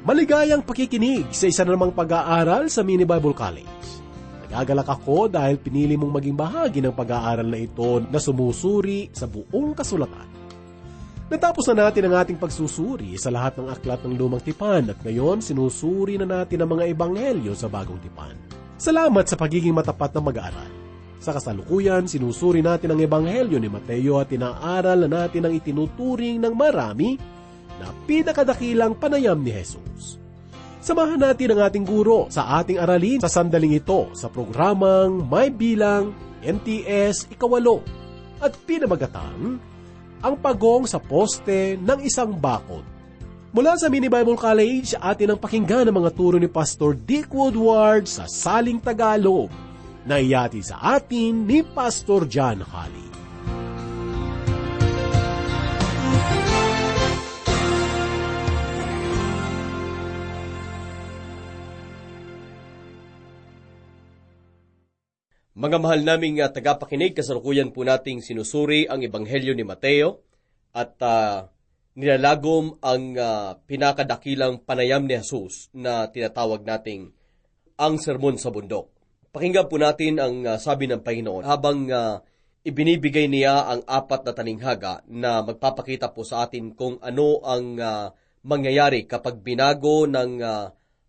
Maligayang pakikinig sa isa na namang pag-aaral sa Mini Bible College. Nagagalak ako dahil pinili mong maging bahagi ng pag-aaral na ito na sumusuri sa buong kasulatan. Natapos na natin ang ating pagsusuri sa lahat ng aklat ng Lumang Tipan at ngayon sinusuri na natin ang mga ebanghelyo sa Bagong Tipan. Salamat sa pagiging matapat na mag-aaral. Sa kasalukuyan, sinusuri natin ang ebanghelyo ni Mateo at inaaral na natin ang itinuturing ng marami na pinakadakilang panayam ni Jesus. Samahan natin ang ating guro sa ating aralin sa sandaling ito sa programang May Bilang MTS Ikawalo at pinamagatang ang pagong sa poste ng isang bakod. Mula sa Mini Bible College, atin ang pakinggan ang mga turo ni Pastor Dick Woodward sa Saling Tagalog na iyati sa atin ni Pastor John Holly. Mga mahal naming tagapakinig, kasalukuyan po nating sinusuri ang Ebanghelyo ni Mateo at nilalagom ang pinakadakilang panayam ni Jesus na tinatawag nating ang Sermon sa Bundok. Pakinggan po natin ang sabi ng Panginoon habang ibinibigay niya ang 4 na talinghaga na magpapakita po sa atin kung ano ang mangyayari kapag binago ng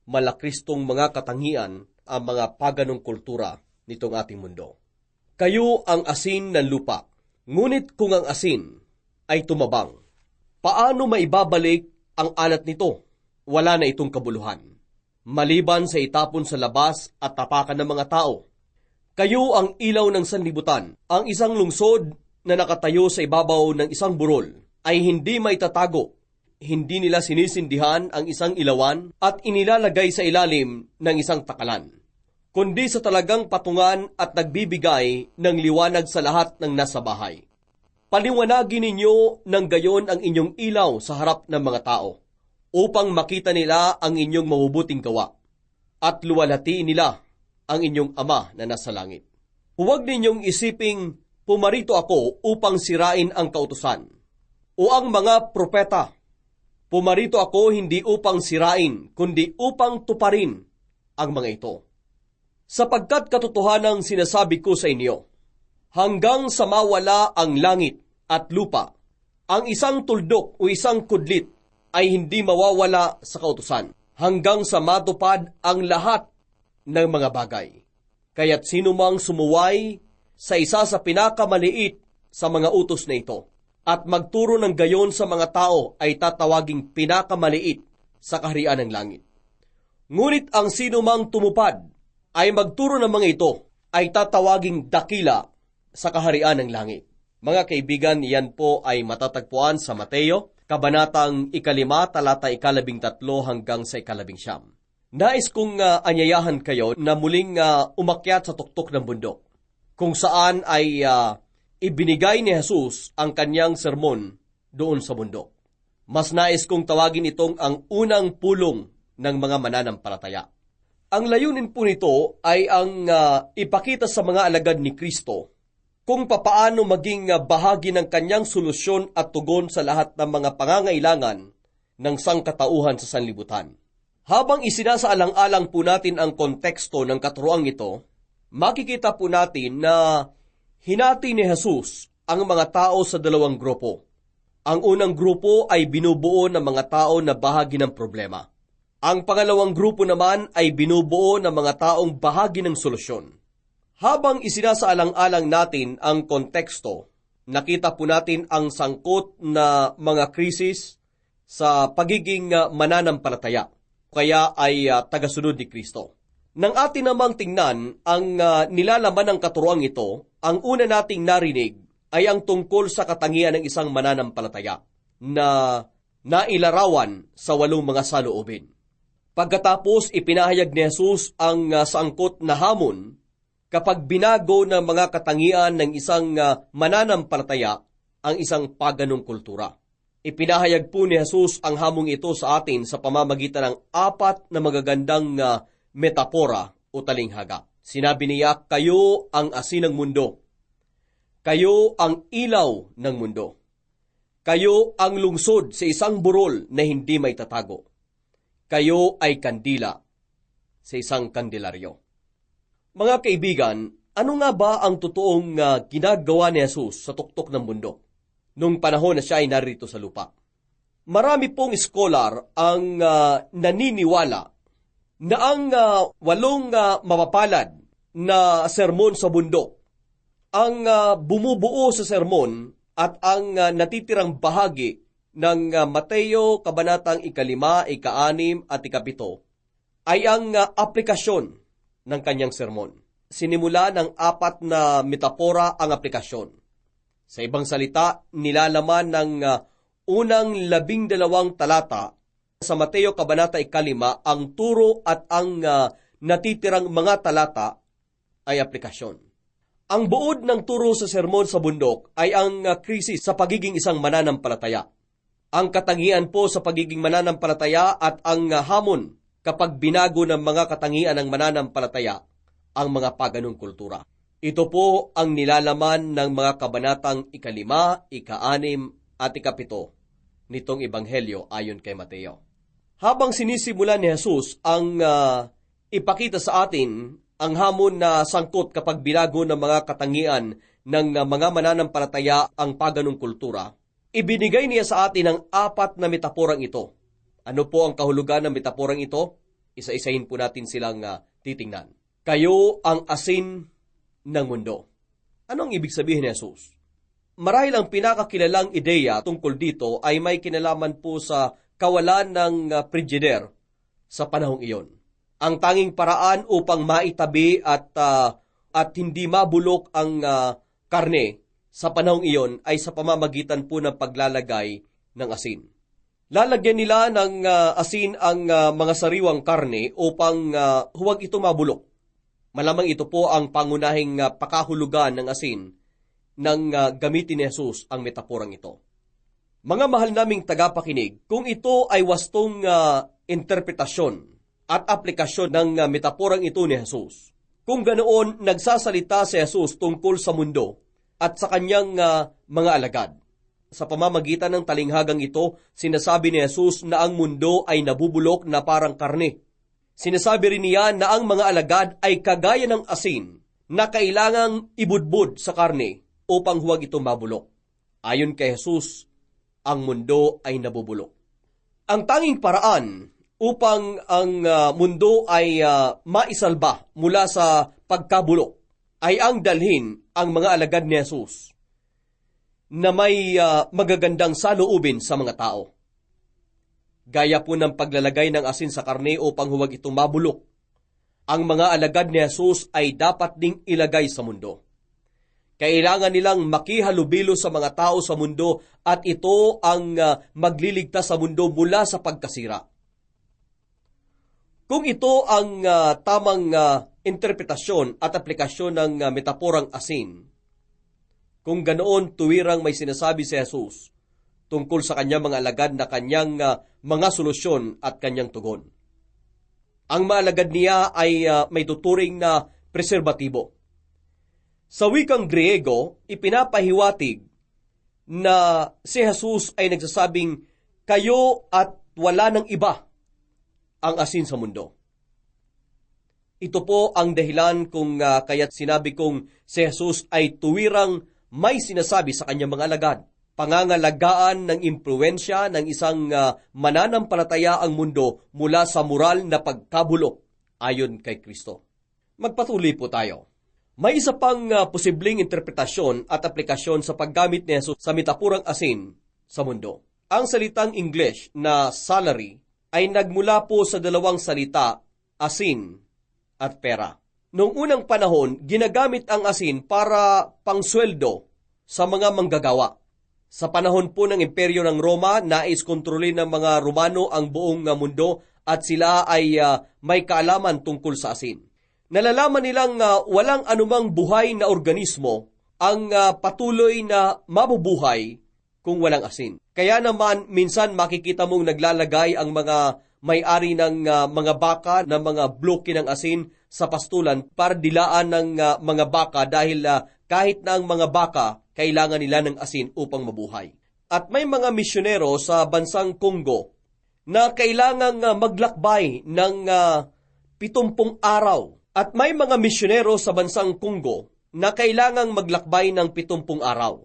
malakristong mga katangian ang mga paganong kultura nitong ating mundo. Kayo ang asin ng lupa, ngunit kung ang asin ay tumabang, paano maibabalik ang alat nito? Wala na itong kabuluhan, maliban sa itapon sa labas at tapakan ng mga tao. Kayo ang ilaw ng sanlibutan. Ang isang lungsod na nakatayo sa ibabaw ng isang burol ay hindi maitatago. Hindi nila sinisindihan ang isang ilawan at inilalagay sa ilalim ng isang takalan, kundi sa talagang patungan at nagbibigay ng liwanag sa lahat ng nasa bahay. Paliwanagin ninyo ng gayon ang inyong ilaw sa harap ng mga tao, upang makita nila ang inyong mabubuting gawa, at luwalhatiin nila ang inyong Ama na nasa langit. Huwag ninyong isiping pumarito ako upang sirain ang kautusan, o ang mga propeta. Pumarito ako hindi upang sirain, kundi upang tuparin ang mga ito. Sapagkat katotohanang sinasabi ko sa inyo, hanggang sa mawala ang langit at lupa, ang isang tuldok o isang kudlit ay hindi mawawala sa kautusan, hanggang sa matupad ang lahat ng mga bagay. Kaya't sino mang sumuway sa isa sa pinakamaliit sa mga utos na ito, at magturo ng gayon sa mga tao ay tatawaging pinakamaliit sa kaharian ng langit. Ngunit ang sino mang tumupad ay magturo ng mga ito ay tatawaging dakila sa kaharian ng langit. Mga kaibigan, yan po ay matatagpuan sa Mateo, Kabanatang 5, talata 13 hanggang sa 19. Nais kong anyayahan kayo na muling umakyat sa tuktok ng bundok, kung saan ay ibinigay ni Jesus ang kanyang sermon doon sa bundok. Mas nais kong tawagin itong ang unang pulong ng mga mananampalataya. Ang layunin po nito ay ang ipakita sa mga alagad ni Kristo kung papaano maging bahagi ng kanyang solusyon at tugon sa lahat ng mga pangangailangan ng sangkatauhan sa sanlibutan. Habang isinasaalang-alang po natin ang konteksto ng katuroang ito, makikita po natin na hinati ni Jesus ang mga tao sa 2 grupo. Ang unang grupo ay binubuo ng mga tao na bahagi ng problema. Ang pangalawang grupo naman ay binubuo ng mga taong bahagi ng solusyon. Habang isinasaalang-alang natin ang konteksto, nakita po natin ang sangkot na mga krisis sa pagiging mananampalataya, kaya ay tagasunod ni Kristo. Nang atin namang tingnan ang nilalaman ng katuroang ito, ang una nating narinig ay ang tungkol sa katangian ng isang mananampalataya na nailarawan sa 8 mga saloobin. Pagkatapos ipinahayag ni Jesus ang sangkot na hamon kapag binago ng mga katangian ng isang mananampalataya ang isang paganong kultura. Ipinahayag po ni Jesus ang hamong ito sa atin sa pamamagitan ng 4 na magagandang metapora o talinghaga. Sinabi niya, kayo ang asin ng mundo. Kayo ang ilaw ng mundo. Kayo ang lungsod sa isang burol na hindi may tatago. kayo ay kandila sa isang kandilaryo. Mga kaibigan, ano nga ba ang totoong ginagawa ni Jesus sa tuktok ng mundo nung panahon na siya ay narito sa lupa? Marami pong scholar ang naniniwala na ang 8 mapapalad na sermon sa bundok, ang bumubuo sa sermon at ang natitirang bahagi ng Mateo Kabanatang 5, 6 at 7 ay ang aplikasyon ng kanyang sermon. Sinimula ng 4 na metapora ang aplikasyon. Sa ibang salita, nilalaman ng unang 12 talata sa Mateo Kabanata 5 ang turo at ang natitirang mga talata ay aplikasyon. Ang buod ng turo sa sermon sa bundok ay ang krisis sa pagiging isang mananampalataya. Ang katangian po sa pagiging mananampalataya at ang hamon kapag binago ng mga katangian ng mananampalataya ang mga paganong kultura. Ito po ang nilalaman ng mga kabanatang 5, 6, at 7 nitong Ebanghelyo ayon kay Mateo. Habang sinisimula ni Jesus ang ipakita sa atin ang hamon na sangkot kapag binago ng mga katangian ng mga mananampalataya ang paganong kultura, ibinigay niya sa atin ang 4 na metaporang ito. Ano po ang kahulugan ng metaporang ito? Isa-isahin po natin silang titingnan. Kayo ang asin ng mundo. Anong ibig sabihin ni Jesus? Marahil ang pinakakilalang ideya tungkol dito ay may kinalaman po sa kawalan ng frigider sa panahong iyon. Ang tanging paraan upang maitabi at hindi mabulok ang karne sa panahong iyon ay sa pamamagitan po ng paglalagay ng asin. Lalagyan nila ng asin ang mga sariwang karne upang huwag ito mabulok. Malamang ito po ang pangunahing pakahulugan ng asin nang gamitin ni Jesus ang metaporang ito. Mga mahal naming tagapakinig, kung ito ay wastong interpretasyon at aplikasyon ng metaporang ito ni Jesus, kung ganoon nagsasalita si Jesus tungkol sa mundo at sa kanyang mga alagad. Sa pamamagitan ng talinghagang ito, sinasabi ni Jesus na ang mundo ay nabubulok na parang karne. Sinasabi rin niya na ang mga alagad ay kagaya ng asin na kailangang ibudbud sa karne upang huwag ito mabulok. Ayon kay Jesus, ang mundo ay nabubulok. Ang tanging paraan upang ang mundo ay maisalba mula sa pagkabulok ay ang dalhin ang mga alagad ni Jesus na may magagandang saloobin sa mga tao. Gaya po ng paglalagay ng asin sa karne upang huwag ito mabulok. Ang mga alagad ni Jesus ay dapat ding ilagay sa mundo. Kailangan nilang makihalubilo sa mga tao sa mundo at ito ang magliligtas sa mundo mula sa pagkasira. Kung ito ang tamang interpretasyon at aplikasyon ng metaporang asin, kung ganoon tuwirang may sinasabi si Jesus tungkol sa kanyang mga alagad na kanyang mga solusyon at kanyang tugon. Ang mga alagad niya ay may tuturing na preserbatibo. Sa wikang Griego, ipinapahiwatig na si Jesus ay nagsasabing, kayo at wala ng iba ang asin sa mundo. Ito po ang dahilan kung kaya't sinabi kong si Jesus ay tuwirang may sinasabi sa kanyang mga alagad. Pangangalagaan ng impluensya ng isang mananampalataya ang mundo mula sa moral na pagkabulok ayon kay Kristo. Magpatuloy po tayo. May isa pang posibleng interpretasyon at aplikasyon sa paggamit ni Jesus sa metapurang asin sa mundo. Ang salitang English na salary ay nagmula po sa dalawang salita, asin at pera. Noong unang panahon, ginagamit ang asin para pangsweldo sa mga manggagawa. Sa panahon po ng Imperyo ng Roma, nais kontrolin ng mga Romano ang buong mundo at sila ay may kaalaman tungkol sa asin. Nalalaman nilang walang anumang buhay na organismo ang patuloy na mabubuhay kung walang asin. Kaya naman, minsan makikita mong naglalagay ang mga may-ari ng mga baka ng mga bloke ng asin sa pastulan para dilaan ng mga baka dahil kahit na ang mga baka, kailangan nila ng asin upang mabuhay. At may mga misyonero sa bansang Congo na kailangang maglakbay ng 70 araw. At may mga misyonero sa bansang Congo na kailangang maglakbay ng 70 araw.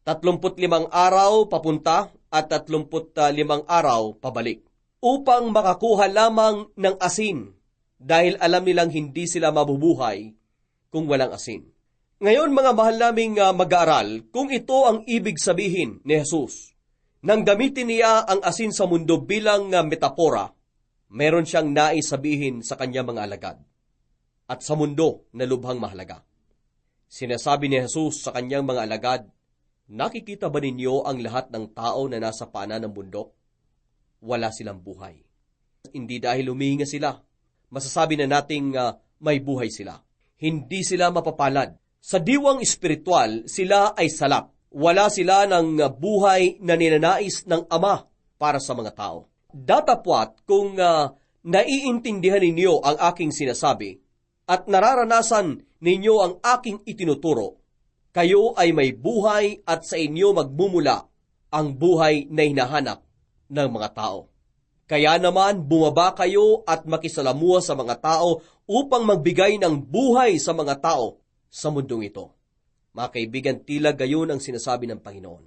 35 araw papunta at 35 araw pabalik upang makakuha lamang ng asin dahil alam nilang hindi sila mabubuhay kung walang asin. Ngayon mga mahal naming mag-aaral, kung ito ang ibig sabihin ni Jesus, nang gamitin niya ang asin sa mundo bilang metapora, meron siyang nais sabihin sa kanyang mga alagad at sa mundo na lubhang mahalaga. Sinasabi ni Jesus sa kanyang mga alagad, nakikita ba ninyo ang lahat ng tao na nasa paanan ng bundok? Wala silang buhay. Hindi dahil humihinga sila, masasabi na nating may buhay sila. Hindi sila mapapalad. Sa diwang espiritual, sila ay salap. Wala sila ng buhay na ninanais ng Ama para sa mga tao. Datapwat kung naiintindihan ninyo ang aking sinasabi at nararanasan ninyo ang aking itinuturo, kayo ay may buhay at sa inyo magmumula ang buhay na hinahanap ng mga tao. Kaya naman bumaba kayo at makisalamuha sa mga tao upang magbigay ng buhay sa mga tao sa mundong ito. Mga kaibigan, tila gayon ang sinasabi ng Panginoon.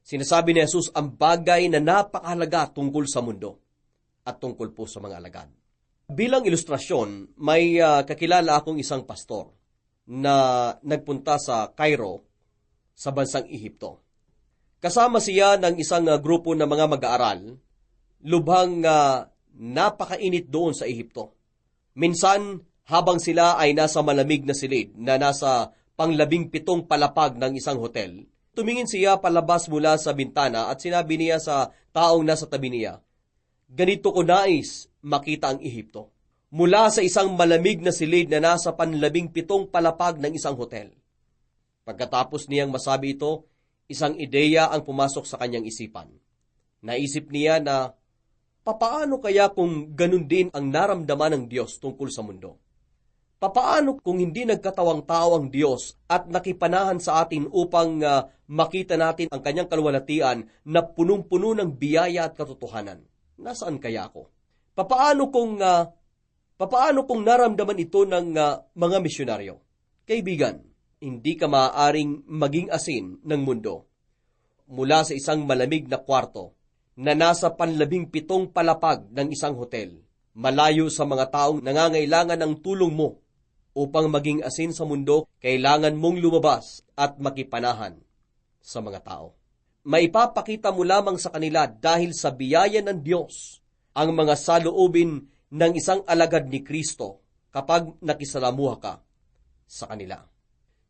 Sinasabi ni Jesus ang bagay na napakahalaga tungkol sa mundo at tungkol po sa mga alagad. Bilang ilustrasyon, may kakilala akong isang pastor na nagpunta sa Cairo sa bansang Ehipto. Kasama siya ng isang grupo ng mga mag-aaral, lubhang napakainit doon sa Ehipto. Minsan, habang sila ay nasa malamig na silid na nasa pang-17 palapag ng isang hotel, tumingin siya palabas mula sa bintana at sinabi niya sa taong nasa tabi niya, ganito ko nais makita ang Ehipto. Mula sa isang malamig na silid na nasa 17 palapag ng isang hotel. Pagkatapos niyang masabi ito, isang ideya ang pumasok sa kanyang isipan. Naisip niya na, papaano kaya kung ganun din ang naramdaman ng Diyos tungkol sa mundo? Papaano kung hindi nagkatawang tao ang Diyos at nakipanahan sa atin upang makita natin ang kanyang kaluwalhatian na punong-puno ng biyaya at katotohanan? Nasaan kaya ako? Papaano kung naramdaman ito ng mga misyonaryo? Kaibigan, hindi ka maaaring maging asin ng mundo mula sa isang malamig na kwarto na nasa 17 palapag ng isang hotel, malayo sa mga taong nangangailangan ng tulong mo. Upang maging asin sa mundo, kailangan mong lumabas at makipanahan sa mga tao. Maipapakita mo lamang sa kanila dahil sa biyaya ng Diyos ang mga saloobin ng isang alagad ni Kristo kapag nakisalamuha ka sa kanila.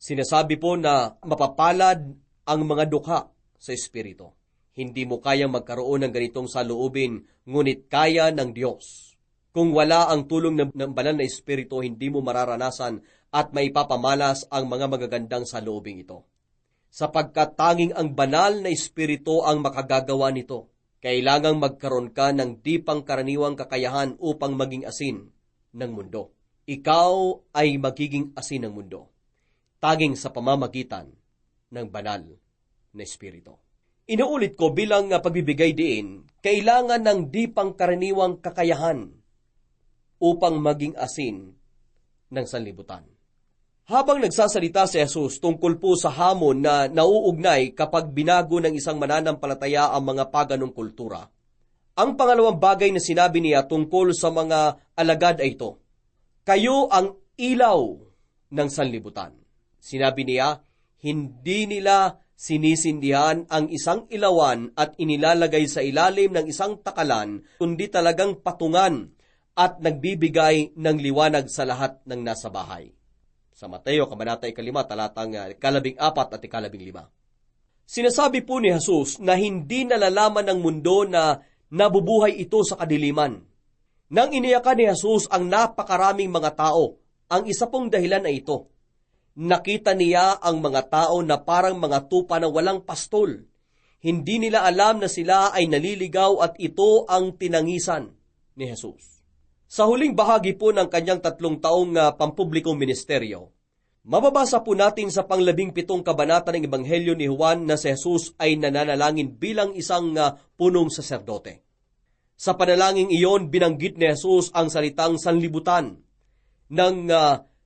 Sinasabi po na mapapalad ang mga dukha sa Espiritu. Hindi mo kayang magkaroon ng ganitong saloobin, ngunit kaya ng Diyos. Kung wala ang tulong ng banal na Espiritu, hindi mo mararanasan at maipapamalas ang mga magagandang saloobin ito. Sapagkat tanging ang banal na Espiritu ang makagagawa nito. Kailangang magkaroon ka ng di pangkaraniwang kakayahan upang maging asin ng mundo. Ikaw ay magiging asin ng mundo, tanging sa pamamagitan ng banal na Espiritu. Inuulit ko bilang pagbibigay diin, kailangan ng di pangkaraniwang kakayahan upang maging asin ng sanlibutan. Habang nagsasalita si Jesus tungkol po sa hamon na nauugnay kapag binago ng isang mananampalataya ang mga paganong kultura, ang pangalawang bagay na sinabi niya tungkol sa mga alagad ay ito, kayo ang ilaw ng sanlibutan. Sinabi niya, hindi nila sinisindihan ang isang ilawan at inilalagay sa ilalim ng isang takalan, kundi talagang patungan at nagbibigay ng liwanag sa lahat ng nasa bahay. Sa Mateo, Kabanata 5, talatang 14 at 15. Sinasabi po ni Jesus na hindi nalalaman ng mundo na nabubuhay ito sa kadiliman. Nang iniyakan ni Jesus ang napakaraming mga tao, ang isa pong dahilan ay ito. Nakita niya ang mga tao na parang mga tupa na walang pastol. Hindi nila alam na sila ay naliligaw at ito ang tinangisan ni Jesus. Sa huling bahagi po ng kanyang 3 taong pampublikong ministeryo, mababasa po natin sa pang-17 kabanata ng Ebanghelyo ni Juan na si Jesus ay nananalangin bilang isang punong saserdote. Sa panalangin iyon, binanggit ni Jesus ang salitang sanlibutan ng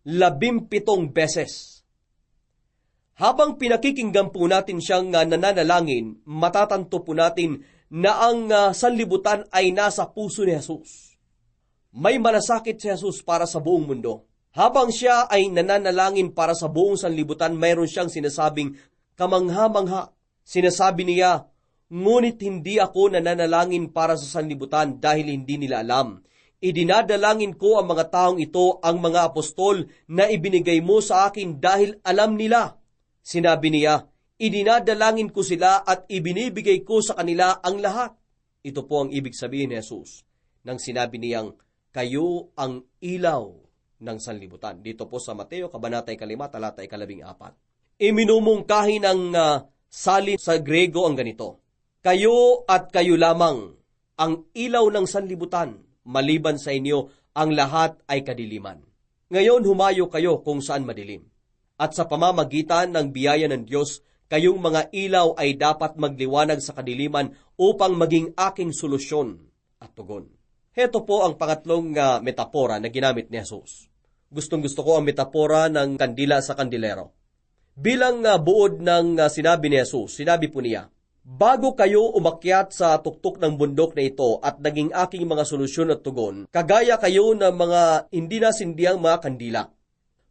17 beses. Habang pinakikinggan po natin siyang nananalangin, matatanto po natin na ang sanlibutan ay nasa puso ni Jesus. May malasakit si Jesus para sa buong mundo. Habang siya ay nananalangin para sa buong sanlibutan, mayroon siyang sinasabing kamangha-mangha. Sinasabi niya, ngunit hindi ako nananalangin para sa sanlibutan dahil hindi nila alam. Idinadalangin ko ang mga taong ito, ang mga apostol na ibinigay mo sa akin dahil alam nila. Sinabi niya, idinadalangin ko sila at ibinibigay ko sa kanila ang lahat. Ito po ang ibig sabihin ni Jesus nang sinabi niyang, kayo ang ilaw ng sanlibutan. Dito po sa Mateo, Kabanata 5, talata 14. Iminumungkahi ng salin sa Grego ang ganito, kayo at kayo lamang ang ilaw ng sanlibutan, maliban sa inyo ang lahat ay kadiliman. Ngayon humayo kayo kung saan madilim. At sa pamamagitan ng biyaya ng Diyos, kayong mga ilaw ay dapat magliwanag sa kadiliman upang maging aking solusyon at tugon. Heto po ang pangatlong metapora na ginamit ni Jesus. Gustong-gusto ko ang metapora ng kandila sa kandilero. Bilang buod ng sinabi ni Jesus, sinabi po niya, bago kayo umakyat sa tuktok ng bundok na ito at naging aking mga solusyon at tugon, kagaya kayo ng mga hindi nasindihang mga kandila.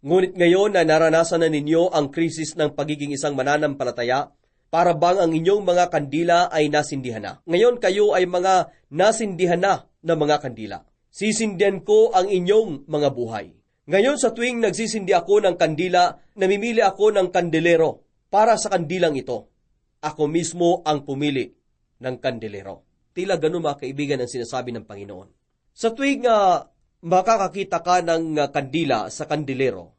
Ngunit ngayon na naranasan na ninyo ang krisis ng pagiging isang mananampalataya, para bang ang inyong mga kandila ay nasindihan na. Ngayon kayo ay mga nasindihan na mga kandila. Sisindihan ko ang inyong mga buhay. Ngayon sa tuwing nagsisindi ako ng kandila, namimili ako ng kandelero para sa kandilang ito. Ako mismo ang pumili ng kandelero. Tila ganun mga kaibigan ang sinasabi ng Panginoon. Sa tuwing makakakita ka ng kandila sa kandelero,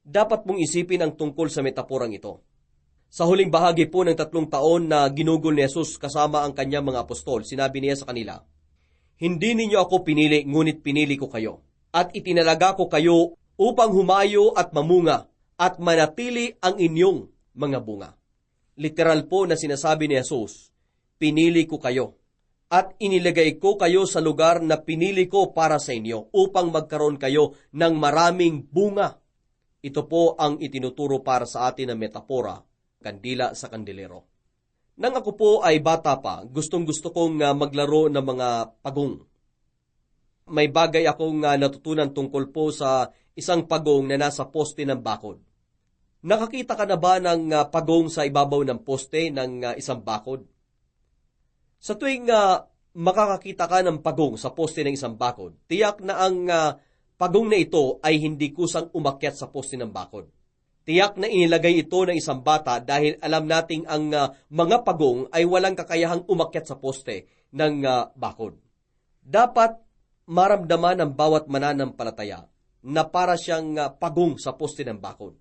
dapat mong isipin ang tungkol sa metaporang ito. Sa huling bahagi po ng 3 taon na ginugol ni Jesus kasama ang kanyang mga apostol, sinabi niya sa kanila, hindi ninyo ako pinili, ngunit pinili ko kayo. At itinalaga ko kayo upang humayo at mamunga at manatili ang inyong mga bunga. Literal po na sinasabi ni Jesus, pinili ko kayo. At inilagay ko kayo sa lugar na pinili ko para sa inyo upang magkaroon kayo ng maraming bunga. Ito po ang itinuturo para sa atin ng metapora, kandila sa kandelero. Nang ako po ay bata pa, gustong-gusto kong maglaro ng mga pagong. May bagay akong natutunan tungkol po sa isang pagong na nasa poste ng bakod. Nakakita ka na ba ng pagong sa ibabaw ng poste ng isang bakod? Sa tuwing makakakita ka ng pagong sa poste ng isang bakod, tiyak na ang pagong na ito ay hindi kusang umakyat sa poste ng bakod. Tiyak na inilagay ito ng isang bata dahil alam nating ang mga pagong ay walang kakayahang umakyat sa poste ng bakod. Dapat maramdaman ng bawat mananampalataya na para siyang pagong sa poste ng bakod.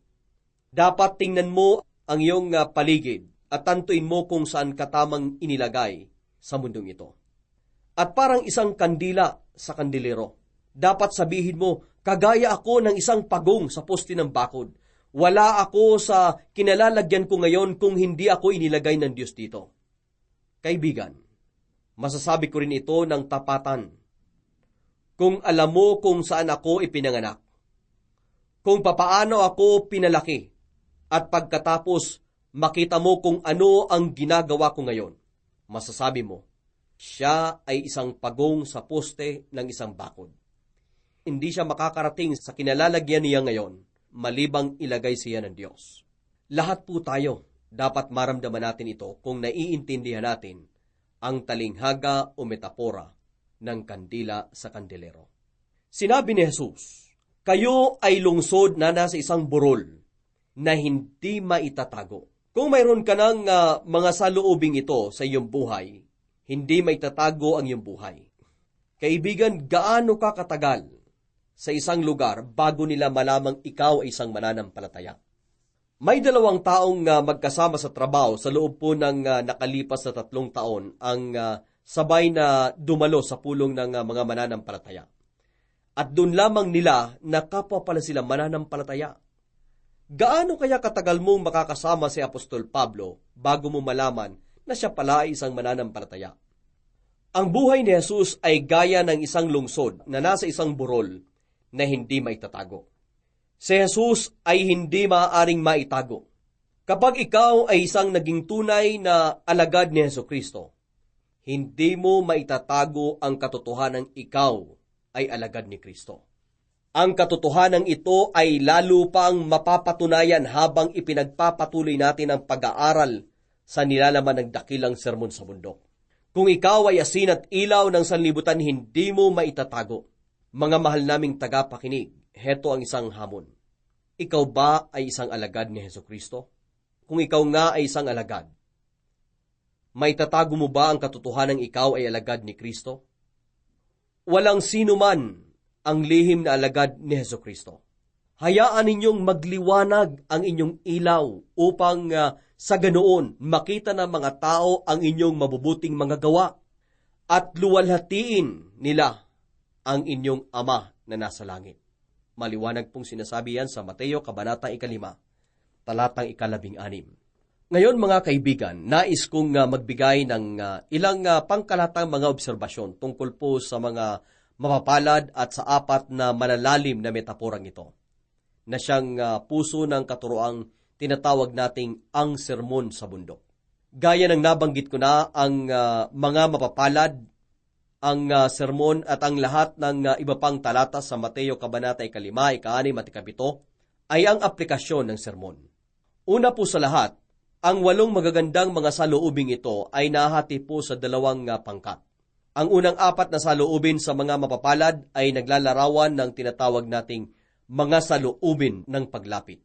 Dapat tingnan mo ang iyong paligid at tantuin mo kung saan katamang inilagay sa mundong ito. At parang isang kandila sa kandilero, dapat sabihin mo, kagaya ako ng isang pagong sa poste ng bakod. Wala ako sa kinalalagyan ko ngayon kung hindi ako inilagay ng Diyos dito. Kaibigan, masasabi ko rin ito ng tapatan. Kung alam mo kung saan ako ipinanganak, kung papaano ako pinalaki, at pagkatapos makita mo kung ano ang ginagawa ko ngayon, masasabi mo, siya ay isang pagong sa poste ng isang bakod. Hindi siya makakarating sa kinalalagyan niya ngayon, malibang ilagay siya ng Diyos. Lahat po tayo, dapat maramdaman natin ito kung naiintindihan natin ang talinghaga o metapora ng kandila sa kandelero. Sinabi ni Jesus, kayo ay lungsod na nasa isang burol na hindi maitatago. Kung mayroon ka ng mga saloobing ito sa iyong buhay, hindi maitatago ang iyong buhay. Kaibigan, gaano ka katagal sa isang lugar bago nila malamang ikaw ay isang mananampalataya? May 2 taong magkasama sa trabaho sa loob po ng nakalipas na 3 taon ang sabay na dumalo sa pulong ng mga mananampalataya. At doon lamang nila na kapwa pala sila mananampalataya. Gaano kaya katagal mong makakasama si Apostol Pablo bago mo malaman na siya pala ay isang mananampalataya? Ang buhay ni Jesus ay gaya ng isang lungsod na nasa isang burol na hindi maitatago. Si Jesus ay hindi maaaring maitago. Kapag ikaw ay isang naging tunay na alagad ni Jesucristo, hindi mo maitatago ang katotohanang ikaw ay alagad ni Kristo. Ang katotohanan ito ay lalo pang mapapatunayan habang ipinagpapatuloy natin ang pag-aaral sa nilalaman ng dakilang sermon sa bundok. Kung ikaw ay asin at ilaw ng sanlibutan, hindi mo maitatago. Mga mahal naming tagapakinig, heto ang isang hamon. Ikaw ba ay isang alagad ni Jesucristo? Kung ikaw nga ay isang alagad, maitatago mo ba ang katotohanang ikaw ay alagad ni Kristo? Walang sino man ang lihim na alagad ni Jesucristo. Hayaan ninyong magliwanag ang inyong ilaw upang sa ganoon makita ng mga tao ang inyong mabubuting mga gawa at luwalhatiin nila ang inyong Ama na nasa langit. Maliwanag pong sinasabi yan sa Mateo Kabanata 5, talatang 16. Ngayon mga kaibigan, nais kong magbigay ng ilang pangkalatang mga obserbasyon tungkol po sa mga mapapalad at sa apat na malalalim na metaporang ito, na siyang puso ng katuroang tinatawag nating ang sermon sa bundok. Gaya ng nabanggit ko na, ang mga mapapalad, ang sermon at ang lahat ng iba pang talata sa Mateo Kabanata 5, 6 at 7 ay ang aplikasyon ng sermon. Una po sa lahat, ang 8 magagandang mga saloobing ito ay nahati po sa 2 pangkat. Ang unang 4 na saloobin sa mga mapapalad ay naglalarawan ng tinatawag nating mga saloobin ng paglapit.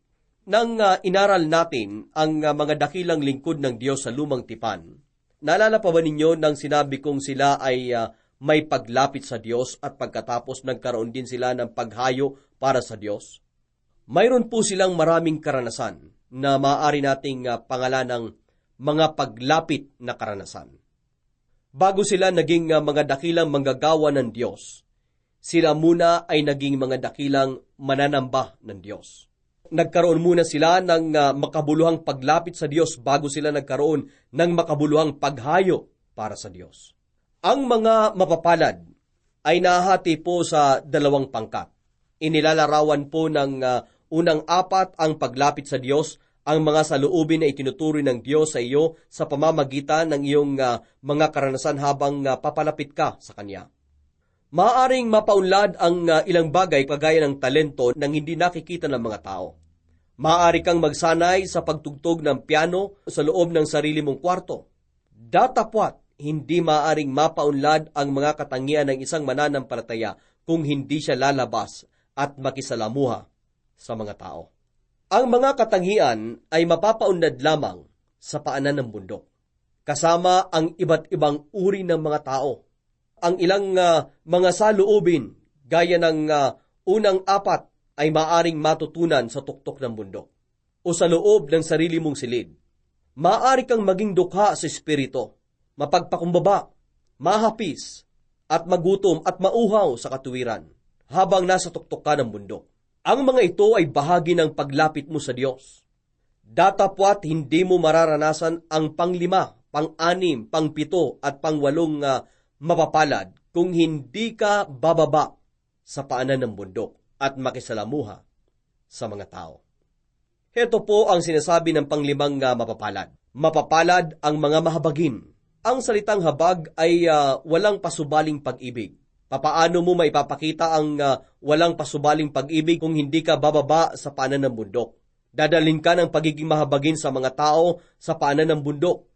Nang inaral natin ang mga dakilang lingkod ng Diyos sa lumang tipan, naalala pa ba ninyo nang sinabi kong sila ay may paglapit sa Diyos at pagkatapos nagkaroon din sila ng paghayo para sa Diyos? Mayroon po silang maraming karanasan na maaari nating pangalan ng mga paglapit na karanasan. Bago sila naging mga dakilang manggagawa ng Diyos, sila muna ay naging mga dakilang mananamba ng Diyos. Nagkaroon muna sila ng makabuluhang paglapit sa Diyos bago sila nagkaroon ng makabuluhang paghayo para sa Diyos. Ang mga mapapalad ay nahati po sa 2 pangkat. Inilalarawan po ng unang 4 ang paglapit sa Diyos. Ang mga saloobin na itinuturoy ng Diyos sa iyo sa pamamagitan ng iyong mga karanasan habang papalapit ka sa Kanya. Maaaring mapaunlad ang ilang bagay kagaya ng talento nang hindi nakikita ng mga tao. Maaari kang magsanay sa pagtugtog ng piano sa loob ng sarili mong kwarto. Datapwat, hindi maaaring mapaunlad ang mga katangian ng isang mananampalataya kung hindi siya lalabas at makisalamuha sa mga tao. Ang mga katangian ay mapapaunlad lamang sa paanan ng bundok, kasama ang iba't ibang uri ng mga tao. Ang ilang mga saloobin, gaya ng unang 4, ay maaring matutunan sa tuktok ng bundok o sa loob ng sarili mong silid. Maaari kang maging dukha sa espiritu, mapagpakumbaba, mahapis, at magutom at mauhaw sa katuwiran habang nasa tuktok ka ng bundok. Ang mga ito ay bahagi ng paglapit mo sa Diyos. Datapwat hindi mo mararanasan ang 5, 6, 7 at 8 mapapalad kung hindi ka bababa sa paanan ng bundok at makisalamuha sa mga tao. Heto po ang sinasabi ng 5 mapapalad. Mapapalad ang mga mahabagin. Ang salitang habag ay walang pasubaling pag-ibig. Papaano mo maipapakita ang walang pasubaling pag-ibig kung hindi ka bababa sa paanan ng bundok? Dadalhin ka ng pagiging mahabagin sa mga tao sa paanan ng bundok.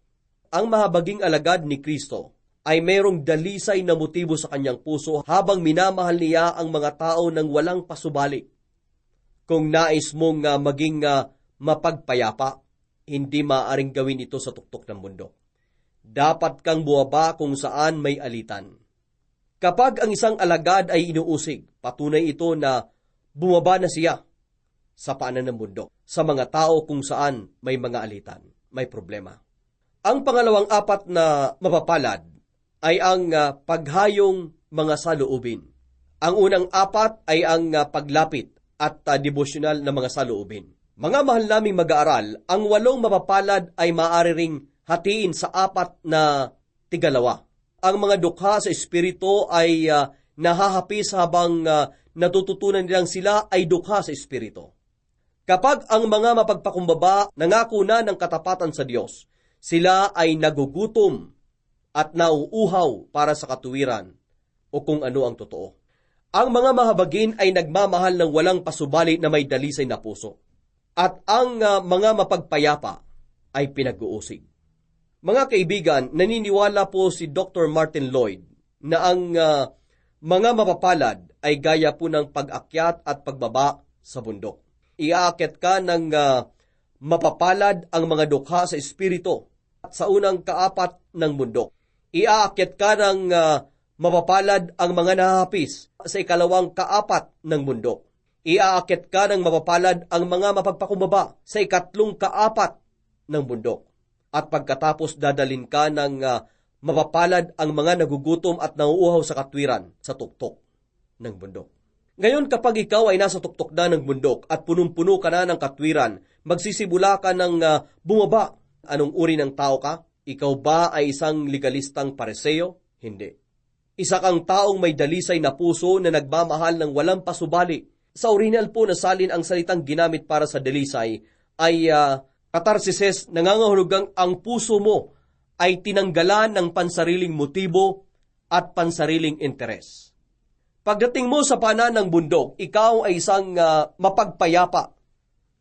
Ang mahabaging alagad ni Kristo ay mayroong dalisay na motibo sa kanyang puso habang minamahal niya ang mga tao ng walang pasubali. Kung nais mong maging mapagpayapa, hindi maaaring gawin ito sa tuktok ng bundok. Dapat kang buwaba kung saan may alitan. Kapag ang isang alagad ay inuusig, patunay ito na bumaba na siya sa paanan ng bundok, sa mga tao kung saan may mga alitan, may problema. Ang pangalawang 4 na mapapalad ay ang paghayong mga saloobin. Ang unang 4 ay ang paglapit at devotional na mga saloobin. Mga mahal naming mag-aaral, ang 8 mapapalad ay maaari ring hatiin sa 4 na tigalawa. ang mga dukha sa espiritu ay nahahapis habang natututunan nilang sila ay dukha sa espiritu. Kapag ang mga mapagpakumbaba nangako na ng katapatan sa Diyos, sila ay nagugutom at nauuhaw para sa katuwiran o kung ano ang totoo. Ang mga mahabagin ay nagmamahal ng walang pasubali na may dalisay na puso. At ang mga mapagpayapa ay pinag-uusig. Mga kaibigan, naniniwala po si Dr. Martin Lloyd na ang mga mapapalad ay gaya po ng pag-akyat at pagbaba sa bundok. Iaakyat ka ng mapapalad ang mga dukha sa espiritu at sa unang kaapat ng bundok. Iaakyat ka ng mapapalad ang mga nahahapis sa ikalawang kaapat ng bundok. Iaakyat ka ng mapapalad ang mga mapagpakumbaba sa ikatlong kaapat ng bundok. At pagkatapos dadalin ka ng mapapalad ang mga nagugutom at nauuhaw sa katwiran sa tuktok ng bundok. Ngayon kapag ikaw ay nasa tuktok na ng bundok at punong-puno ka na ng katwiran, magsisibula ka ng bumaba. Anong uri ng tao ka? Ikaw ba ay isang legalistang pariseo? Hindi. Isa kang taong may dalisay na puso na nagmamahal ng walang pasubali. Sa original po na salin ang salitang ginamit para sa dalisay ay katarsises, nangangahulugang ang puso mo ay tinanggalan ng pansariling motibo at pansariling interes. Pagdating mo sa paanan ng bundok, ikaw ay isang mapagpayapa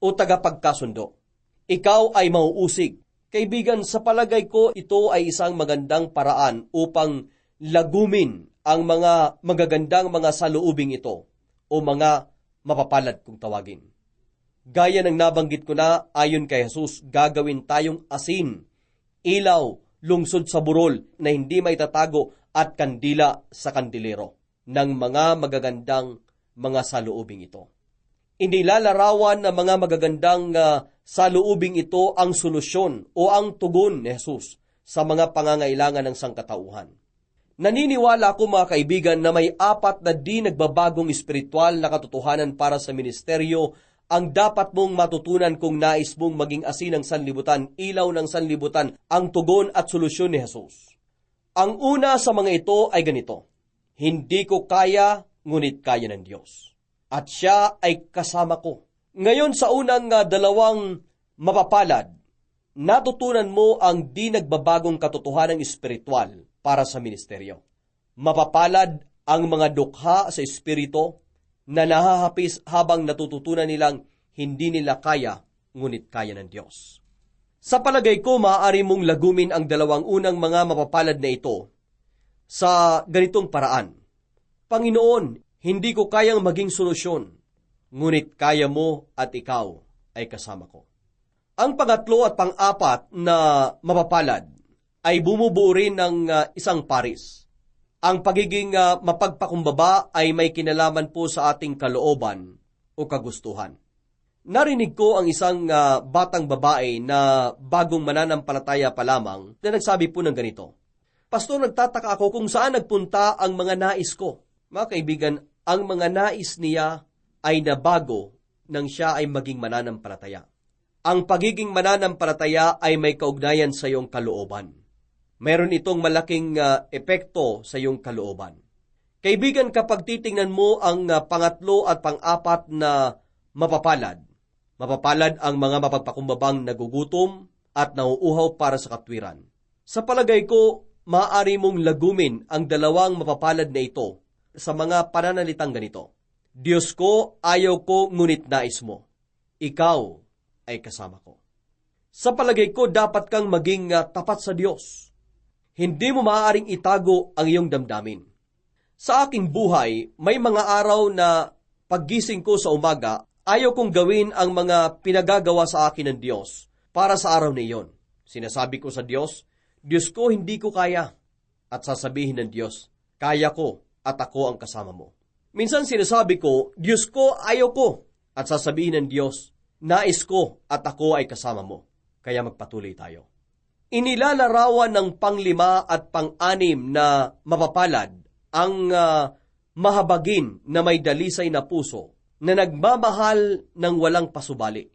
o tagapagkasundo. Ikaw ay mauusig. Kaibigan, sa palagay ko, ito ay isang magandang paraan upang lagumin ang mga magagandang mga saloobing ito o mga mapapalad kung tawagin. Gaya ng nabanggit ko na, ayon kay Jesus, gagawin tayong asin, ilaw, lungsod sa burol na hindi maitatago at kandila sa kandilero ng mga magagandang mga saloobing ito. Inilalarawan ng mga magagandang saloobing ito ang solusyon o ang tugon ni Jesus sa mga pangangailangan ng sangkatauhan. Naniniwala ako mga kaibigan na may 4 na di nagbabagong espiritual na katotohanan para sa ministeryo ang dapat mong matutunan kung nais mong maging asin ng sanlibutan, ilaw ng sanlibutan, ang tugon at solusyon ni Jesus. Ang una sa mga ito ay ganito: hindi ko kaya, ngunit kaya ng Diyos. At siya ay kasama ko. Ngayon sa unang 2 mapapalad, natutunan mo ang di nagbabagong katotohanan espiritual para sa ministeryo. Mapapalad ang mga dukha sa espiritu na nahahapis habang natututunan nilang hindi nila kaya, ngunit kaya ng Diyos. Sa palagay ko, maaari mong lagumin ang 2 unang mga mapapalad na ito sa ganitong paraan. Panginoon, hindi ko kayang maging solusyon, ngunit kaya mo at ikaw ay kasama ko. Ang pangatlo at pang-4 na mapapalad ay bumubuo rin ng isang paris. Ang pagiging mapagpakumbaba ay may kinalaman po sa ating kalooban o kagustuhan. Narinig ko ang isang batang babae na bagong mananampalataya pa lamang na nagsabi po ng ganito: Pastor, nagtataka ako kung saan nagpunta ang mga nais ko. Mga kaibigan, ang mga nais niya ay nabago nang siya ay maging mananampalataya. Ang pagiging mananampalataya ay may kaugnayan sa iyong kalooban. Meron itong malaking epekto sa iyong kalooban. Kaibigan, kapag titingnan mo ang pangatlo at pang-4 na mapapalad ang mga mapagpakumbabang nagugutom at nauuhaw para sa katwiran. Sa palagay ko, maaari mong lagumin ang 2 mapapalad na ito sa mga pananalitang ganito: Diyos ko, ayaw ko, ngunit nais mo. Ikaw ay kasama ko. Sa palagay ko, dapat kang maging tapat sa Diyos. Hindi mo maaaring itago ang iyong damdamin. Sa aking buhay, may mga araw na paggising ko sa umaga, ayaw kong gawin ang mga pinagagawa sa akin ng Diyos para sa araw na iyon. Sinasabi ko sa Diyos, Diyos ko, hindi ko kaya. At sasabihin ng Diyos, kaya ko at ako ang kasama mo. Minsan sinasabi ko, Diyos ko, ayaw ko. At sasabihin ng Diyos, nais ko at ako ay kasama mo. Kaya magpatuloy tayo. Inilalarawan ng pang-5 at pang-6 na mapapalad ang mahabagin na may dalisay na puso na nagmamahal ng walang pasubali.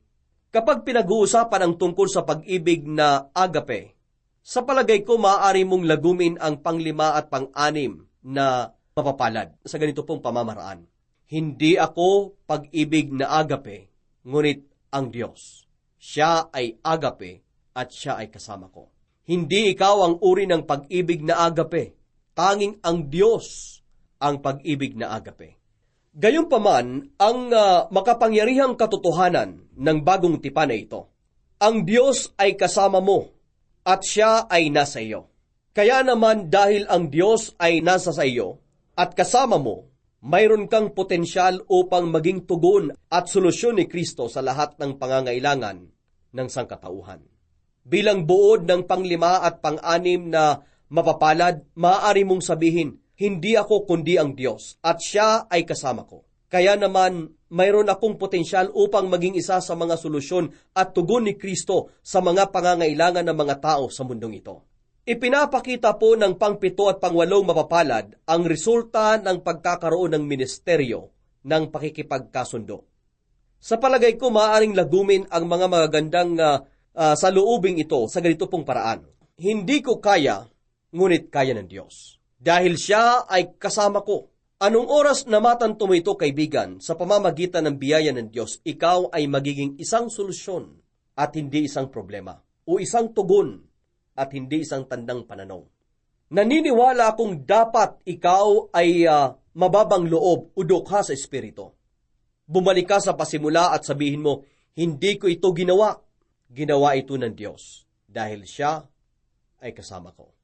Kapag pinag-uusapan ang tungkol sa pag-ibig na agape, Sa palagay ko, maaari mong lagumin ang pang-5 at pang-6 na mapapalad sa ganito pong pamamaraan. Hindi ako pag-ibig na agape, ngunit ang Diyos. Siya ay agape at siya ay kasama ko. Hindi ikaw ang uri ng pag-ibig na agape. Tanging ang Diyos ang pag-ibig na agape. Gayunpaman, ang makapangyarihang katotohanan ng bagong tipan na ito, ang Diyos ay kasama mo at siya ay nasa iyo. Kaya naman dahil ang Diyos ay nasa sa iyo at kasama mo, mayroon kang potensyal upang maging tugon at solusyon ni Kristo sa lahat ng pangangailangan ng sangkatauhan. Bilang buod ng pang-5 at pang-6 na mapapalad, maaari mong sabihin, hindi ako kundi ang Diyos at siya ay kasama ko. Kaya naman, mayroon akong potensyal upang maging isa sa mga solusyon at tugon ni Kristo sa mga pangangailangan ng mga tao sa mundong ito. Ipinapakita po ng pang-7 at pang-8 mapapalad ang resulta ng pagkakaroon ng ministeryo ng pakikipagkasundo. Sa palagay ko, maaaring lagumin ang mga magagandang saluubing ito sa ganito pong paraan. Hindi ko kaya, ngunit kaya ng Diyos. Dahil siya ay kasama ko. Anong oras na matanto mo ito, kaibigan, sa pamamagitan ng biyaya ng Diyos, ikaw ay magiging isang solusyon at hindi isang problema, o isang tugon at hindi isang tandang pananaw. Naniniwala akong dapat ikaw ay mababang loob o dukha sa Espiritu. Bumalik ka sa pasimula at sabihin mo, hindi ko ito ginawa. Ginawa ito ng Diyos dahil siya ay kasama ko.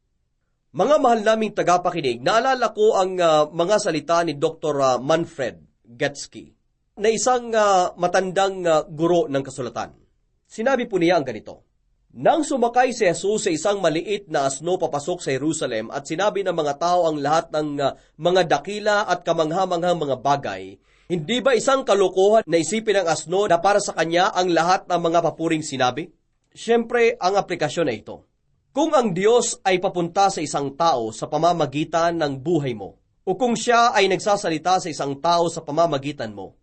Mga mahal naming tagapakinig, naalala ko ang mga salita ni Dr. Manfred Getsky na isang matandang guro ng kasulatan. Sinabi po niya ang ganito, nang sumakay si Jesus sa isang maliit na asno papasok sa Jerusalem at sinabi ng mga tao ang lahat ng mga dakila at kamangha-manghang mga bagay, hindi ba isang kalokohan na isipin ng asno na para sa kanya ang lahat ng mga papuring sinabi? Siyempre, ang aplikasyon ay ito. Kung ang Diyos ay papunta sa isang tao sa pamamagitan ng buhay mo, o kung siya ay nagsasalita sa isang tao sa pamamagitan mo,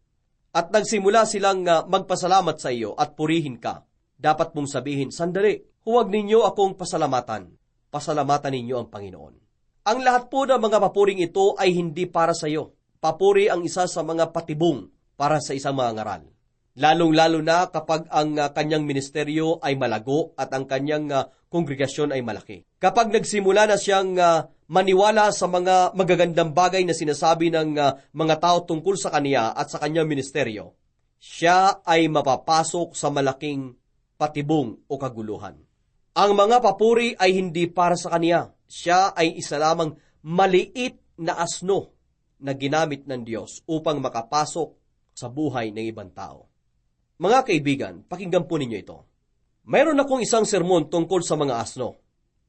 at nagsimula silang magpasalamat sa iyo at purihin ka, dapat mong sabihin, sandali, huwag ninyo akong pasalamatan. Pasalamatan ninyo ang Panginoon. Ang lahat po ng mga papuring ito ay hindi para sa iyo. Papuri ang isa sa mga patibong para sa isang mga ngaral. Lalong-lalo na kapag ang kanyang ministeryo ay malago at ang kanyang kongregasyon ay malaki. Kapag nagsimula na siyang maniwala sa mga magagandang bagay na sinasabi ng mga tao tungkol sa kanya at sa kanyang ministeryo, siya ay mapapasok sa malaking patibong o kaguluhan. Ang mga papuri ay hindi para sa kanya. Siya ay isa lamang maliit na asno na ginamit ng Diyos upang makapasok sa buhay ng ibang tao. Mga kaibigan, pakinggan po ninyo ito. Mayroon akong isang sermon tungkol sa mga asno.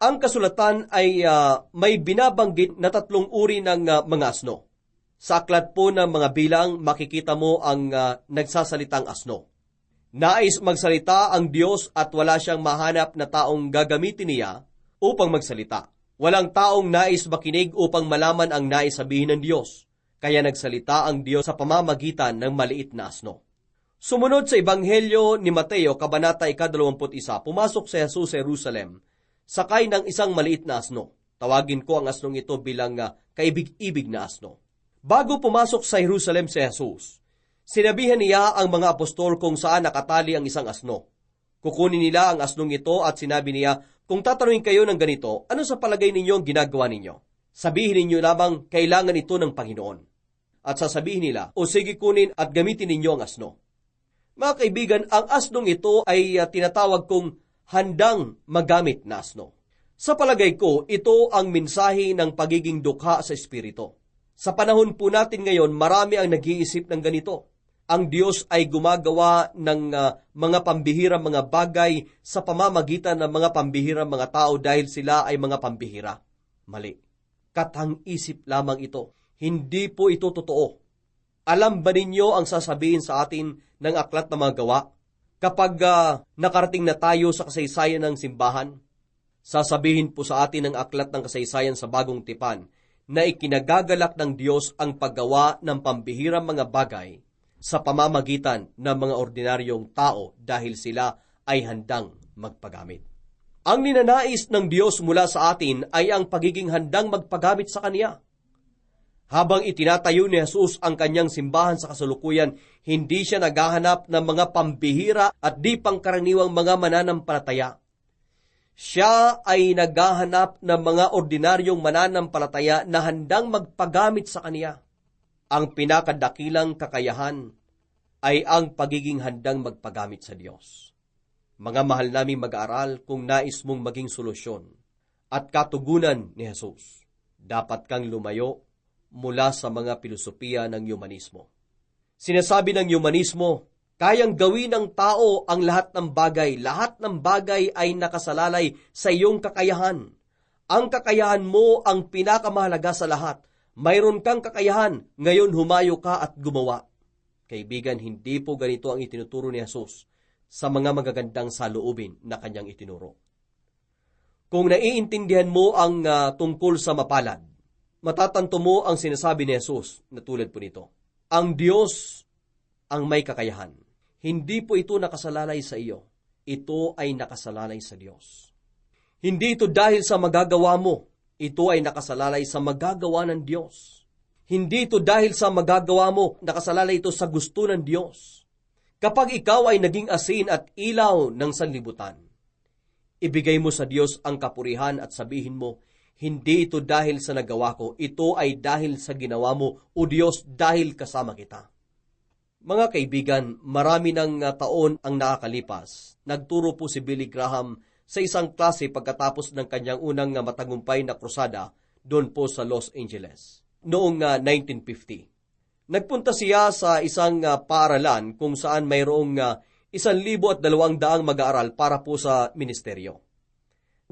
Ang kasulatan ay may binabanggit na 3 uri ng mga asno. Sa aklat po ng mga bilang, makikita mo ang nagsasalitang asno. Nais magsalita ang Diyos at wala siyang mahanap na taong gagamitin niya upang magsalita. Walang taong nais makinig upang malaman ang nais sabihin ng Diyos. Kaya nagsalita ang Diyos sa pamamagitan ng maliit na asno. Sumunod sa Ebanghelyo ni Mateo, Kabanata 21, pumasok si Jesus sa Jerusalem, sakay ng isang maliit na asno. Tawagin ko ang asnong ito bilang kaibig-ibig na asno. Bago pumasok sa Jerusalem si Jesus, sinabihan niya ang mga apostol kung saan nakatali ang isang asno. Kukunin nila ang asnong ito at sinabi niya, kung tatanungin kayo ng ganito, ano sa palagay ninyo ang ginagawa ninyo? Sabihin ninyo lamang, kailangan ito ng Panginoon. At sasabihin nila, o sige kunin at gamitin ninyo ang asno. Mga kaibigan, ang asnong ito ay tinatawag kong handang magamit na asno. Sa palagay ko, ito ang mensahe ng pagiging dukha sa Espiritu. Sa panahon po natin ngayon, marami ang nag-iisip ng ganito. Ang Diyos ay gumagawa ng mga pambihirang mga bagay sa pamamagitan ng mga pambihirang mga tao dahil sila ay mga pambihira. Mali. Katang-isip lamang ito. Hindi po ito totoo. Alam ba ninyo ang sasabihin sa atin ng aklat na mga gawa? Kapag nakarating na tayo sa kasaysayan ng simbahan, sasabihin po sa atin ng aklat ng kasaysayan sa Bagong Tipan na ikinagagalak ng Diyos ang paggawa ng pambihirang mga bagay sa pamamagitan ng mga ordinaryong tao dahil sila ay handang magpagamit. Ang ninanais ng Diyos mula sa atin ay ang pagiging handang magpagamit sa Kanya. Habang itinatayo ni Jesus ang kanyang simbahan sa kasalukuyan, hindi siya naghahanap ng mga pambihira at di pangkaraniwang mga mananampalataya. Siya ay naghahanap ng mga ordinaryong mananampalataya na handang magpagamit sa Kanya. Ang pinakadakilang kakayahan ay ang pagiging handang magpagamit sa Diyos. Mga mahal naming mag-aaral, kung nais mong maging solusyon at katugunan ni Jesus, dapat kang lumayo mula sa mga pilosopiya ng humanismo. Sinasabi ng humanismo, kayang gawin ng tao ang lahat ng bagay. Lahat ng bagay ay nakasalalay sa iyong kakayahan. Ang kakayahan mo ang pinakamahalaga sa lahat. Mayroon kang kakayahan, ngayon humayo ka at gumawa. Kaibigan, hindi po ganito ang itinuturo ni Jesus sa mga magagandang saloobin na kanyang itinuro. Kung naiintindihan mo ang tungkol sa mapalad, matatanto mo ang sinasabi ni Jesus na tulad po nito. Ang Diyos ang may kakayahan. Hindi po ito nakasalalay sa iyo. Ito ay nakasalalay sa Diyos. Hindi ito dahil sa magagawa mo. Ito ay nakasalalay sa magagawa ng Diyos. Hindi ito dahil sa magagawa mo. Nakasalalay ito sa gusto ng Diyos. Kapag ikaw ay naging asin at ilaw ng sanlibutan, ibigay mo sa Diyos ang kapurihan at sabihin mo, hindi ito dahil sa nagawa ko, ito ay dahil sa ginawa mo, o Diyos, dahil kasama kita. Mga kaibigan, marami ng taon ang nakakalipas. Nagturo po si Billy Graham sa isang klase pagkatapos ng kanyang unang matagumpay na krusada doon po sa Los Angeles, noong 1950. Nagpunta siya sa isang paaralan kung saan mayroong 1,200 mag-aaral para po sa ministeryo.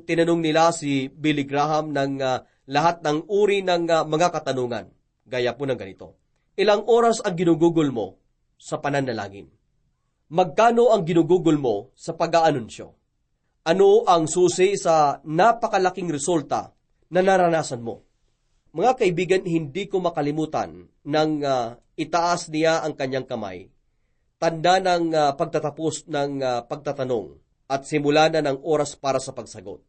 Tinanong nila si Billy Graham ng lahat ng uri ng mga katanungan. Gaya po ng ganito. Ilang oras ang ginugugol mo sa pananalangin? Magkano ang ginugugol mo sa pag-aanunsyo? Ano ang susi sa napakalaking resulta na naranasan mo? Mga kaibigan, hindi ko makalimutan nang itaas niya ang kanyang kamay. Tanda ng pagtatapos ng pagtatanong at simula na ng oras para sa pagsagot.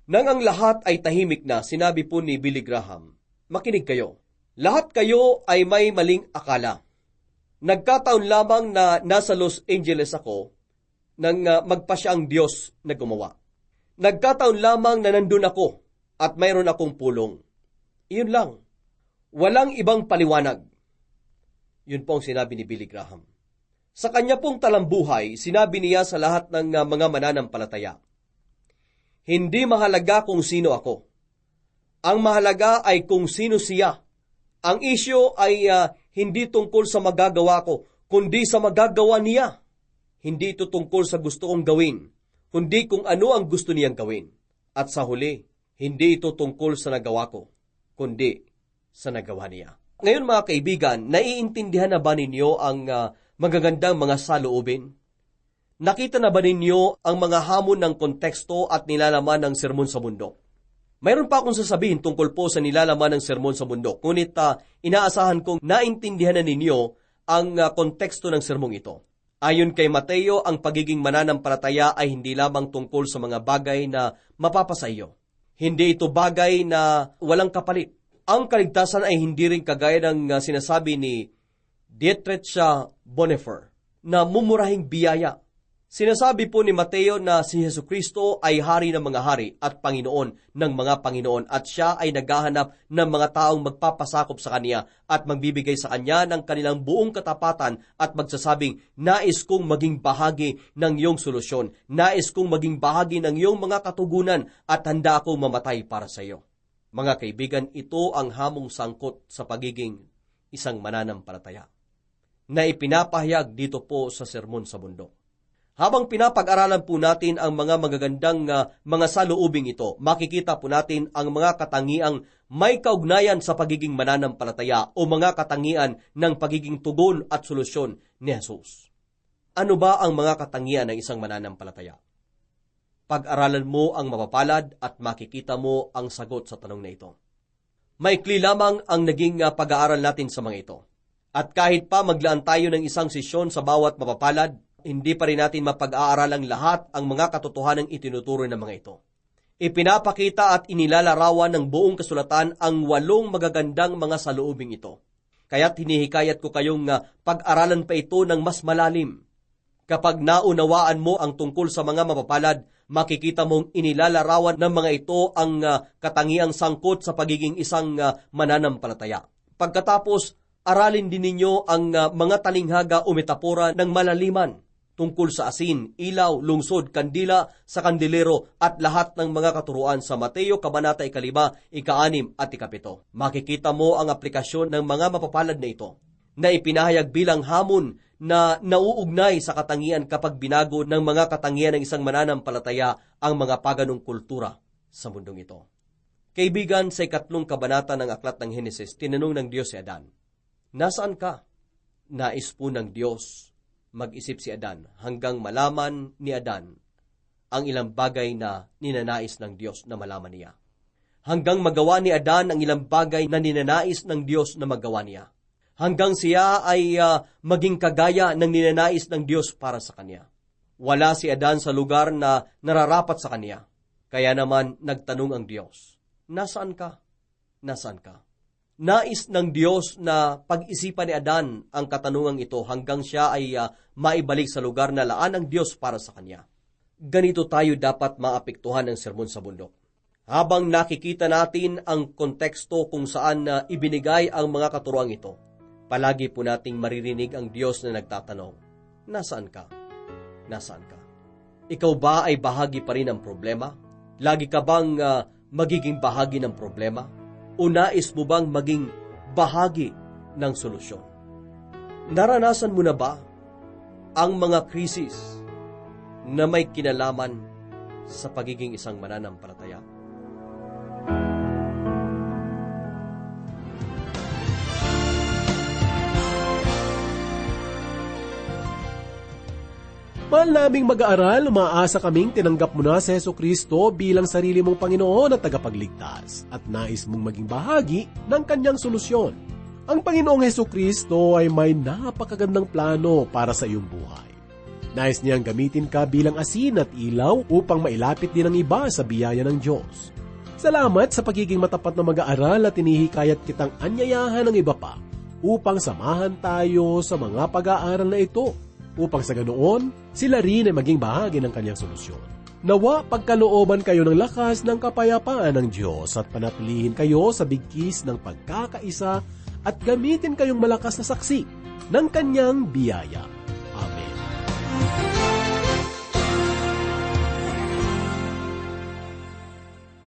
Nang ang lahat ay tahimik na, sinabi po ni Billy Graham, makinig kayo. Lahat kayo ay may maling akala. Nagkataon lamang na nasa Los Angeles ako nang magpasya ang Diyos na gumawa. Nagkataon lamang na nandun ako at mayroon akong pulong. Iyon lang. Walang ibang paliwanag. Yun po ang sinabi ni Billy Graham. Sa kanya pong talambuhay, sinabi niya sa lahat ng mga mananampalataya, hindi mahalaga kung sino ako. Ang mahalaga ay kung sino siya. Ang isyo ay hindi tungkol sa magagawa ko, kundi sa magagawa niya. Hindi ito tungkol sa gusto kong gawin, kundi kung ano ang gusto niyang gawin. At sa huli, hindi ito tungkol sa nagawa ko, kundi sa nagawa niya. Ngayon mga kaibigan, naiintindihan na ba ninyo ang magagandang mga saloobin? Nakita na ba ninyo ang mga hamon ng konteksto at nilalaman ng sermon sa bundok? Mayroon pa akong sasabihin tungkol po sa nilalaman ng sermon sa bundok, ngunit inaasahan kong naintindihan na ninyo ang konteksto ng sermong ito. Ayon kay Mateo, ang pagiging mananampalataya ay hindi lamang tungkol sa mga bagay na mapapasa iyo. Hindi ito bagay na walang kapalit. Ang kaligtasan ay hindi rin kagaya ng sinasabi ni Dietrich Bonhoeffer na mumurahing biyaya. Sinasabi po ni Mateo na si Jesucristo ay hari ng mga hari at Panginoon ng mga Panginoon at siya ay naghahanap ng mga taong magpapasakop sa kanya at magbibigay sa kanya ng kanilang buong katapatan at magsasabing, nais kong maging bahagi ng iyong solusyon, nais kong maging bahagi ng iyong mga katugunan at handa akong mamatay para sa iyo. Mga kaibigan, ito ang hamong sangkot sa pagiging isang mananampalataya na ipinapahayag dito po sa Sermon sa Bundok. Habang pinapag-aralan po natin ang mga magagandang mga saloobing ito, makikita po natin ang mga katangiang may kaugnayan sa pagiging mananampalataya o mga katangian ng pagiging tugon at solusyon ni Jesus. Ano ba ang mga katangian ng isang mananampalataya? Pag-aralan mo ang mapapalad at makikita mo ang sagot sa tanong na ito. Maikli lamang ang naging pag-aaral natin sa mga ito. At kahit pa maglaan tayo ng isang sesyon sa bawat mapapalad, hindi pa rin natin mapag-aaralang lahat ang mga katotohanang itinuturo ng mga ito. Ipinapakita at inilalarawan ng buong kasulatan ang 8 magagandang mga saloobing ito. Kaya't hinihikayat ko kayong pag-aralan pa ito ng mas malalim. Kapag naunawaan mo ang tungkol sa mga mapapalad, makikita mong inilalarawan ng mga ito ang katangiang sangkot sa pagiging isang mananampalataya. Pagkatapos, aralin din ninyo ang mga talinghaga o metapora ng malaliman tungkol sa asin, ilaw, lungsod, kandila sa kandilero at lahat ng mga katuruan sa Mateo, Kabanata 5, 6 at 7. Makikita mo ang aplikasyon ng mga mapapalad na ito na ipinahayag bilang hamon na nauugnay sa katangian kapag binago ng mga katangian ng isang mananampalataya ang mga paganong kultura sa mundong ito. Kaibigan, sa 3 kabanata ng Aklat ng Henesis, tinanong ng Diyos si Adan, "Nasaan ka?" Nais po ng Diyos mag-isip si Adan hanggang malaman ni Adan ang ilang bagay na ninanais ng Diyos na malaman niya. Hanggang magawa ni Adan ang ilang bagay na ninanais ng Diyos na magawa niya. Hanggang siya ay maging kagaya ng ninanais ng Diyos para sa kanya. Wala si Adan sa lugar na nararapat sa kanya. Kaya naman nagtanong ang Diyos, "Nasaan ka? Nasaan ka?" Nais ng Diyos na pag-isipan ni Adan ang katanungang ito hanggang siya ay maibalik sa lugar na laan ng Diyos para sa kanya. Ganito tayo dapat maapektuhan ng sermon sa bundok. Habang nakikita natin ang konteksto kung saan ibinigay ang mga katuruang ito, palagi po nating maririnig ang Diyos na nagtatanong, "Nasaan ka? Nasaan ka?" Ikaw ba ay bahagi pa rin ng problema? Lagi ka bang magiging bahagi ng problema? O nais mo bang maging bahagi ng solusyon? Naranasan mo na ba ang mga krisis na may kinalaman sa pagiging isang mananampalataya? Mahal naming mag-aaral, umaasa kaming tinanggap mo na si Jesucristo bilang sarili mong Panginoon at tagapagligtas at nais mong maging bahagi ng kanyang solusyon. Ang Panginoong Jesucristo ay may napakagandang plano para sa iyong buhay. Nais niyang gamitin ka bilang asin at ilaw upang mailapit din ang iba sa biyaya ng Diyos. Salamat sa pagiging matapat na mag-aaral at inihikayat kitang anyayahan ng iba pa upang samahan tayo sa mga pag-aaral na ito, upang sa ganoon, sila rin ay maging bahagi ng kanyang solusyon. Nawa pagkalooban kayo ng lakas ng kapayapaan ng Diyos at panatilihin kayo sa bigkis ng pagkakaisa at gamitin kayong malakas na saksi ng kanyang biyaya. Amen.